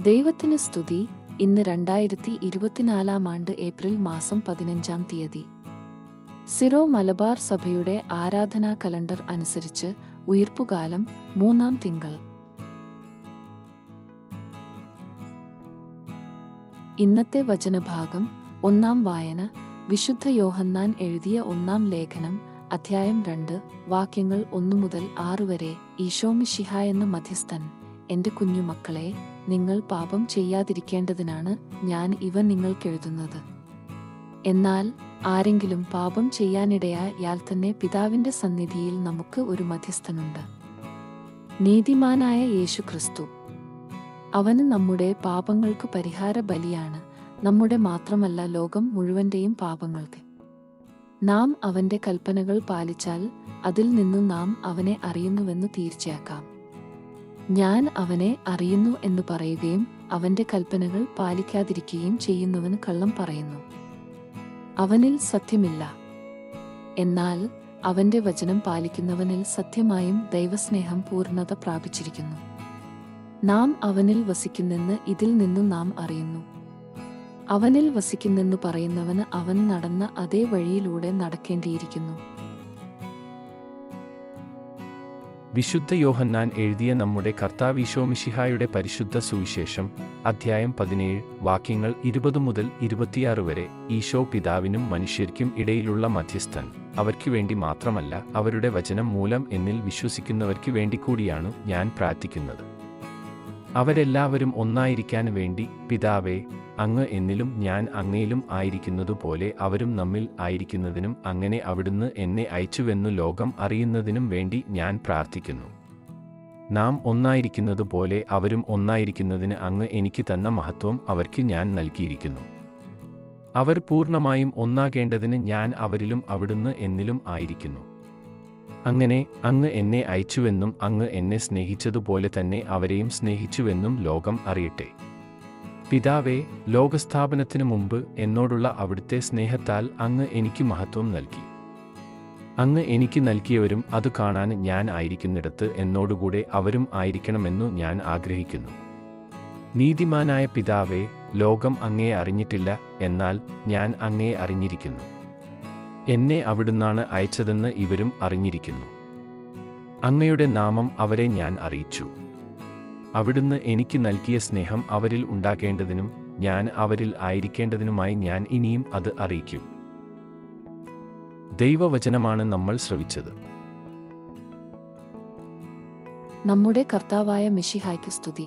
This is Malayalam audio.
ദൈവത്തിന് സ്തുതി. ഇന്ന് 2024 ഏപ്രിൽ മാസം 15 തീയതി. സിറോ മലബാർ സഭയുടെ ആരാധനാ കലണ്ടർ അനുസരിച്ച് ഉയിർപ്പുകാലം 3-ാം തിങ്കൾ. ഇന്നത്തെ വചനഭാഗം. 1-ാം വായന വിശുദ്ധ യോഹന്നാൻ എഴുതിയ 1-ാം ലേഖനം, അധ്യായം 2, വാക്യങ്ങൾ 1 മുതൽ 6 വരെ. ഈശോമിശിഹായെന്ന മധ്യസ്ഥൻ, എന്റെ കുഞ്ഞുമക്കളെ, നിങ്ങൾ പാപം ചെയ്യാതിരിക്കേണ്ടതിനാണ് ഞാൻ ഇവ നിങ്ങൾക്കെഴുതുന്നത്. എന്നാൽ ആരെങ്കിലും പാപം ചെയ്യാനിടയായാൽ തന്നെ പിതാവിന്റെ സന്നിധിയിൽ നമുക്ക് ഒരു മധ്യസ്ഥനുണ്ട്, നീതിമാനായ യേശുക്രിസ്തു. അവന് നമ്മുടെ പാപങ്ങൾക്ക് പരിഹാര ബലിയാണ്, നമ്മുടെ മാത്രമല്ല ലോകം മുഴുവന്റെയും പാപങ്ങൾക്ക്. നാം അവന്റെ കൽപ്പനകൾ പാലിച്ചാൽ അതിൽ നിന്നു നാം അവനെ അറിയുന്നുവെന്ന് തീർച്ചയാക്കാം. ഞാൻ അവനെ അറിയുന്നു എന്ന് പറയുകയും അവന്റെ കൽപ്പനകൾ പാലിക്കാതിരിക്കുകയും ചെയ്യുന്നവന് കള്ളം പറയുന്നു, അവനിൽ സത്യമില്ല. എന്നാൽ അവന്റെ വചനം പാലിക്കുന്നവനിൽ സത്യമായും ദൈവസ്നേഹം പൂർണ്ണത പ്രാപിച്ചിരിക്കുന്നു. നാം അവനിൽ വസിക്കുന്നെന്ന് ഇതിൽ നിന്നു നാം അറിയുന്നു. അവനിൽ വസിക്കുന്നെന്നു പറയുന്നവന് അവൻ നടന്ന അതേ വഴിയിലൂടെ നടക്കേണ്ടിയിരിക്കുന്നു. വിശുദ്ധ യോഹന്നാൻ എഴുതിയ നമ്മുടെ കർത്താവ് ഈശോമിശിഹായുടെ പരിശുദ്ധ സുവിശേഷം, അധ്യായം 17, വാക്യങ്ങൾ 20 മുതൽ 26 വരെ. ഈശോ പിതാവിനും മനുഷ്യർക്കും ഇടയിലുള്ള മധ്യസ്ഥൻ. അവർക്കു വേണ്ടി മാത്രമല്ല, അവരുടെ വചനം മൂലം എന്നിൽ വിശ്വസിക്കുന്നവർക്കു വേണ്ടി കൂടിയാണ് ഞാൻ പ്രാർത്ഥിക്കുന്നത്. അവരെല്ലാവരും ഒന്നായിരിക്കാൻ വേണ്ടി. പിതാവേ, അങ്ങ് എന്നിലും ഞാൻ അങ്ങയിലും ആയിരിക്കുന്നതുപോലെ അവരും നമ്മിൽ ആയിരിക്കുന്നതിനും അങ്ങനെ അവിടുന്ന് എന്നെ അയച്ചുവെന്നു ലോകം അറിയുന്നതിനും വേണ്ടി ഞാൻ പ്രാർത്ഥിക്കുന്നു. നാം ഒന്നായിരിക്കുന്നതുപോലെ അവരും ഒന്നായിരിക്കുന്നതിന് അങ്ങ് എനിക്ക് തന്ന മഹത്വം അവർക്ക് ഞാൻ നൽകിയിരിക്കുന്നു. അവർ പൂർണ്ണമായും ഒന്നാകേണ്ടതിന് ഞാൻ അവരിലും അവിടുന്ന് എന്നിലും ആയിരിക്കുന്നു. അങ്ങനെ അങ്ങ് എന്നെ അയച്ചുവെന്നും അങ്ങ് എന്നെ സ്നേഹിച്ചതുപോലെ തന്നെ അവരെയും സ്നേഹിച്ചുവെന്നും ലോകം അറിയട്ടെ. പിതാവേ, ലോകസ്ഥാപനത്തിനു മുമ്പ് എന്നോടുള്ള അവിടുത്തെ സ്നേഹത്താൽ അങ്ങ് എനിക്ക് മഹത്വം നൽകി. അങ്ങ് എനിക്ക് നൽകിയവരും അത് കാണാൻ ഞാൻ ആയിരിക്കുന്നിടത്ത് എന്നോടുകൂടെ അവരും ആയിരിക്കണമെന്നു ഞാൻ ആഗ്രഹിക്കുന്നു. നീതിമാനായ പിതാവേ, ലോകം അങ്ങയെ അറിഞ്ഞിട്ടില്ല, എന്നാൽ ഞാൻ അങ്ങയെ അറിഞ്ഞിരിക്കുന്നു. എന്നെ അവിടുന്നാണ് അയച്ചതെന്ന് ഇവരും അറിഞ്ഞിരിക്കുന്നു. അങ്ങയുടെ നാമം അവരെ ഞാൻ അറിയിച്ചു. അവിടുന്ന് എനിക്ക് നൽകിയ സ്നേഹം അവരിൽ ഉണ്ടാകേണ്ടതിനും ഞാൻ അവരിൽ ആയിരിക്കേണ്ടതിനുമായി ഞാൻ ഇനിയും അത് അറിയിക്കും. ദൈവവചനമാണ് നമ്മൾ ശ്രവിച്ചത്. നമ്മുടെ കർത്താവായ മിശിഹായ്ക്ക് സ്തുതി.